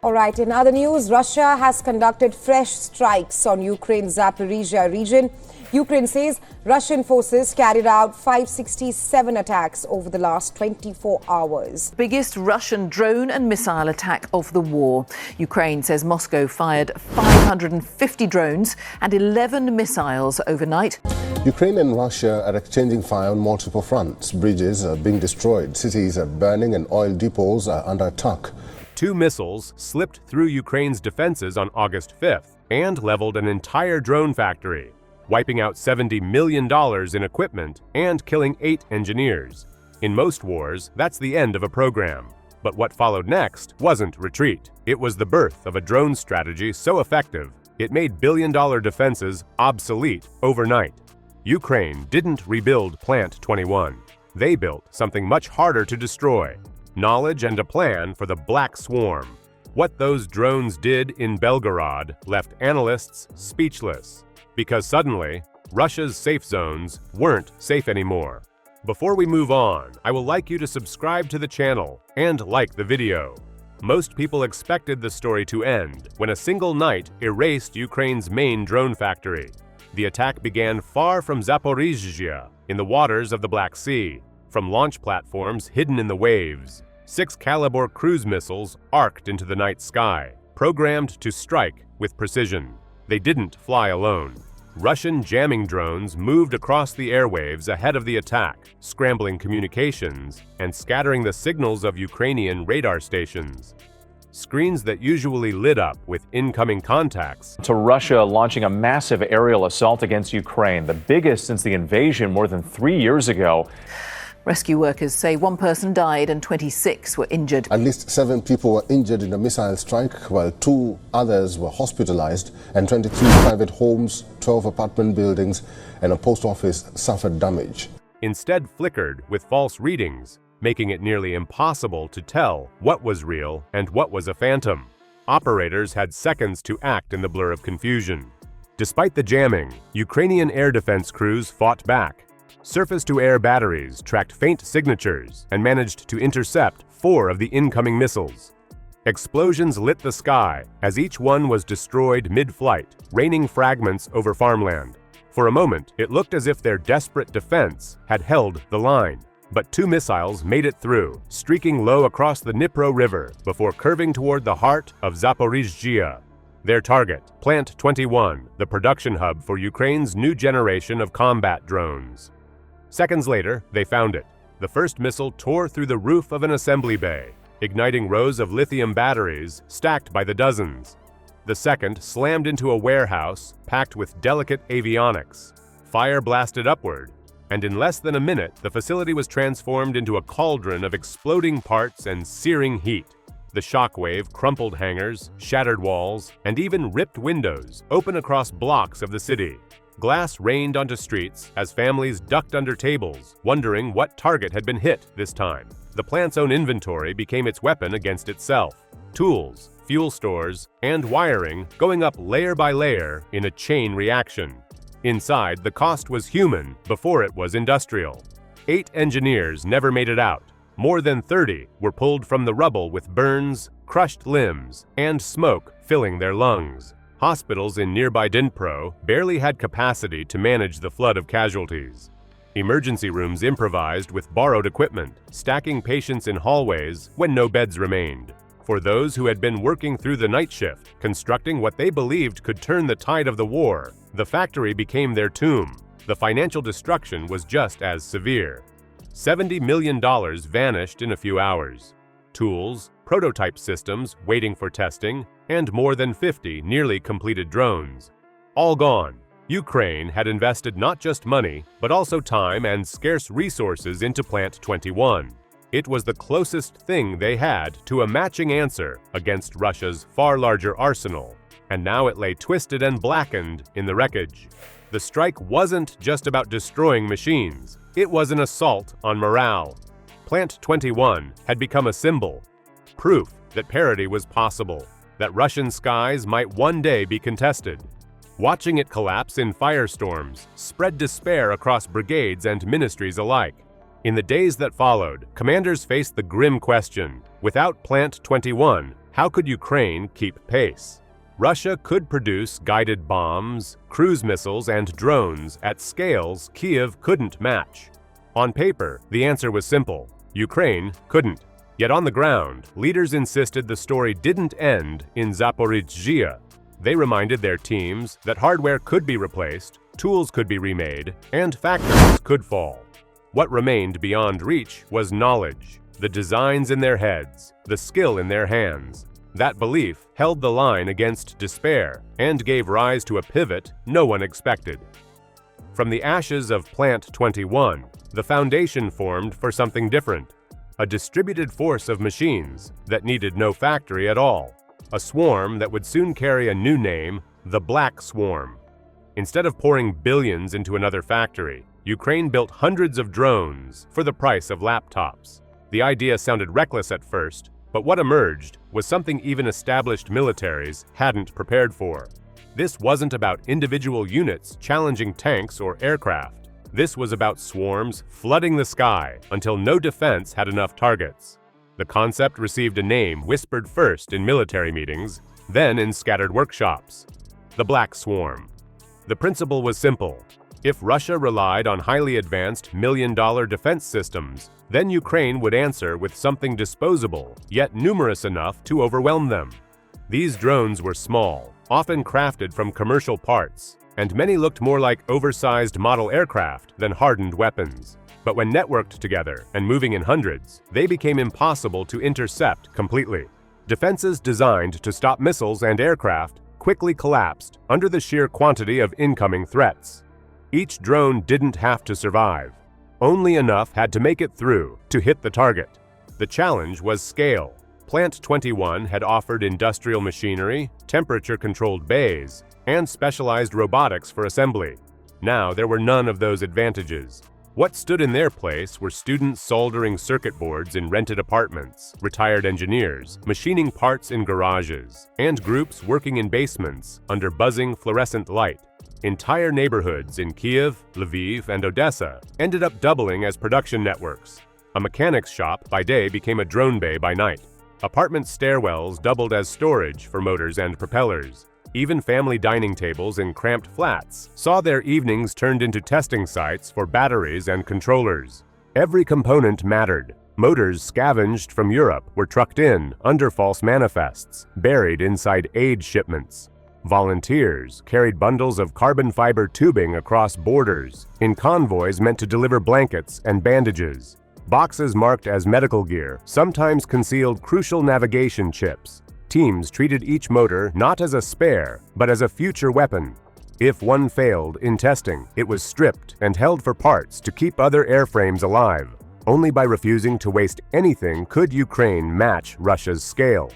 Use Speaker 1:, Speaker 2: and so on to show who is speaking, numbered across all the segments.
Speaker 1: All right, in other news, Russia has conducted fresh strikes on Ukraine's Zaporizhia region. Ukraine says Russian forces carried out 567 attacks over the last 24 hours.
Speaker 2: Biggest Russian drone and missile attack of the war. Ukraine says Moscow fired 550 drones and 11 missiles overnight.
Speaker 3: Ukraine and Russia are exchanging fire on multiple fronts. Bridges are being destroyed, cities are burning, and oil depots are under attack.
Speaker 4: 2 missiles slipped through Ukraine's defenses on August 5th and leveled an entire drone factory, wiping out $70 million in equipment and killing 8 engineers. In most wars, that's the end of a program. But what followed next wasn't retreat. It was the birth of a drone strategy so effective, it made billion-dollar defenses obsolete overnight. Ukraine didn't rebuild Plant 21. They built something much harder to destroy. Knowledge and a plan for the Black Swarm. What those drones did in Belgorod left analysts speechless, because suddenly, Russia's safe zones weren't safe anymore. Before we move on, I would like you to subscribe to the channel and like the video. Most people expected the story to end when a single night erased Ukraine's main drone factory. The attack began far from Zaporizhia, in the waters of the Black Sea, from launch platforms hidden in the waves. 6 Kalibor cruise missiles arced into the night sky, programmed to strike with precision. They didn't fly alone. Russian jamming drones moved across the airwaves ahead of the attack, scrambling communications and scattering the signals of Ukrainian radar stations. Screens that usually lit up with incoming contacts.
Speaker 5: To Russia launching a massive aerial assault against Ukraine, the biggest since the invasion more than 3 years ago.
Speaker 2: Rescue workers say 1 person died and 26 were injured.
Speaker 3: At least 7 people were injured in a missile strike, while 2 others were hospitalized, and 23 private homes, 12 apartment buildings, and a post office suffered damage.
Speaker 4: Instead flickered with false readings, making it nearly impossible to tell what was real and what was a phantom. Operators had seconds to act in the blur of confusion. Despite the jamming, Ukrainian air defense crews fought back. Surface-to-air batteries tracked faint signatures and managed to intercept 4 of the incoming missiles. Explosions lit the sky as each one was destroyed mid-flight, raining fragments over farmland. For a moment, it looked as if their desperate defense had held the line. But 2 missiles made it through, streaking low across the Dnipro River before curving toward the heart of Zaporizhia. Their target, Plant 21, the production hub for Ukraine's new generation of combat drones. Seconds later, they found it. The first missile tore through the roof of an assembly bay, igniting rows of lithium batteries stacked by the dozens. The second slammed into a warehouse packed with delicate avionics. Fire blasted upward, and in less than a minute, the facility was transformed into a cauldron of exploding parts and searing heat. The shockwave crumpled hangars, shattered walls, and even ripped windows open across blocks of the city. Glass rained onto streets as families ducked under tables, wondering what target had been hit this time. The plant's own inventory became its weapon against itself. Tools, fuel stores, and wiring going up layer by layer in a chain reaction. Inside, the cost was human before it was industrial. 8 engineers never made it out. More than 30 were pulled from the rubble with burns, crushed limbs, and smoke filling their lungs. Hospitals in nearby Dnipro barely had capacity to manage the flood of casualties. Emergency rooms improvised with borrowed equipment, stacking patients in hallways when no beds remained. For those who had been working through the night shift, constructing what they believed could turn the tide of the war, the factory became their tomb. The financial destruction was just as severe. $70 million vanished in a few hours. Tools, prototype systems waiting for testing, and more than 50 nearly completed drones. All gone. Ukraine had invested not just money, but also time and scarce resources into Plant 21. It was the closest thing they had to a matching answer against Russia's far larger arsenal, and now it lay twisted and blackened in the wreckage. The strike wasn't just about destroying machines, it was an assault on morale. Plant 21 had become a symbol, proof that parity was possible, that Russian skies might one day be contested. Watching it collapse in firestorms spread despair across brigades and ministries alike. In the days that followed, commanders faced the grim question, without Plant 21, How could Ukraine keep pace? Russia could produce guided bombs, cruise missiles, and drones at scales Kiev couldn't match. On paper, the answer was simple: Ukraine couldn't. Yet on the ground, leaders insisted the story didn't end in Zaporizhzhia. They reminded their teams that hardware could be replaced, tools could be remade, and factories could fall. What remained beyond reach was knowledge, the designs in their heads, the skill in their hands. That belief held the line against despair and gave rise to a pivot no one expected. From the ashes of Plant 21, the foundation formed for something different: a distributed force of machines that needed no factory at all, a swarm that would soon carry a new name, the Black Swarm. Instead of pouring billions into another factory, Ukraine built hundreds of drones for the price of laptops. The idea sounded reckless at first, but what emerged was something even established militaries hadn't prepared for. This wasn't about individual units challenging tanks or aircraft. This was about swarms flooding the sky until no defense had enough targets. The concept received a name whispered first in military meetings, then in scattered workshops: the Black Swarm. The principle was simple. If Russia relied on highly advanced million-dollar defense systems, then Ukraine would answer with something disposable, yet numerous enough to overwhelm them. These drones were small, often crafted from commercial parts, and many looked more like oversized model aircraft than hardened weapons. But when networked together and moving in hundreds, they became impossible to intercept completely. Defenses designed to stop missiles and aircraft quickly collapsed under the sheer quantity of incoming threats. Each drone didn't have to survive. Only enough had to make it through to hit the target. The challenge was scale. Plant 21 had offered industrial machinery, temperature-controlled bays, and specialized robotics for assembly. Now there were none of those advantages. What stood in their place were students soldering circuit boards in rented apartments, retired engineers machining parts in garages, and groups working in basements under buzzing fluorescent light. Entire neighborhoods in Kiev, Lviv, and Odessa ended up doubling as production networks. A mechanics shop by day became a drone bay by night. Apartment stairwells doubled as storage for motors and propellers. Even family dining tables in cramped flats saw their evenings turned into testing sites for batteries and controllers. Every component mattered. Motors scavenged from Europe were trucked in under false manifests, buried inside aid shipments. Volunteers carried bundles of carbon fiber tubing across borders in convoys meant to deliver blankets and bandages. Boxes marked as medical gear sometimes concealed crucial navigation chips. Teams treated each motor not as a spare, but as a future weapon. If one failed in testing, it was stripped and held for parts to keep other airframes alive. Only by refusing to waste anything could Ukraine match Russia's scale.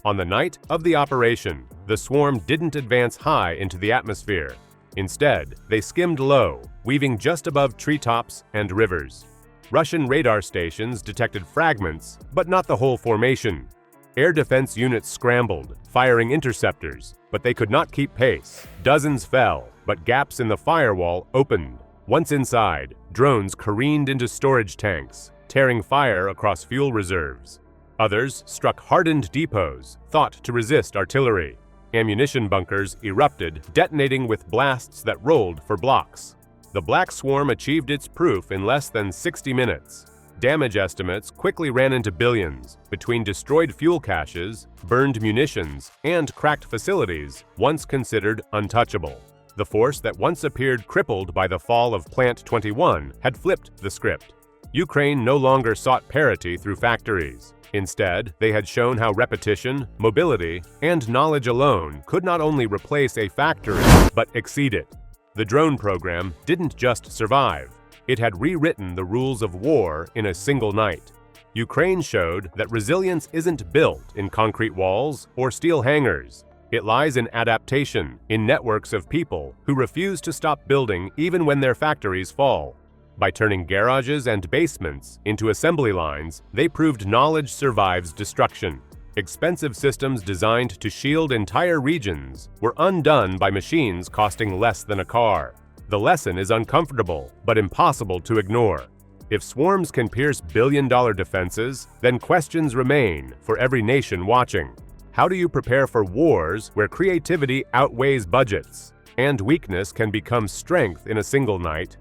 Speaker 4: On the night of the operation, the swarm didn't advance high into the atmosphere. Instead, they skimmed low, weaving just above treetops and rivers. Russian radar stations detected fragments, but not the whole formation. Air defense units scrambled, firing interceptors, but they could not keep pace. Dozens fell, but gaps in the firewall opened. Once inside, drones careened into storage tanks, tearing fire across fuel reserves. Others struck hardened depots, thought to resist artillery. Ammunition bunkers erupted, detonating with blasts that rolled for blocks. The Black Swarm achieved its proof in less than 60 minutes. Damage estimates quickly ran into billions between destroyed fuel caches, burned munitions, and cracked facilities once considered untouchable. The force that once appeared crippled by the fall of Plant 21 had flipped the script. Ukraine no longer sought parity through factories. Instead, they had shown how repetition, mobility, and knowledge alone could not only replace a factory, but exceed it. The drone program didn't just survive. It had rewritten the rules of war in a single night. Ukraine showed that resilience isn't built in concrete walls or steel hangars. It lies in adaptation, in networks of people who refuse to stop building even when their factories fall. By turning garages and basements into assembly lines, they proved knowledge survives destruction. Expensive systems designed to shield entire regions were undone by machines costing less than a car. The lesson is uncomfortable, but impossible to ignore. If swarms can pierce billion-dollar defenses, then questions remain for every nation watching. How do you prepare for wars where creativity outweighs budgets? And weakness can become strength in a single night?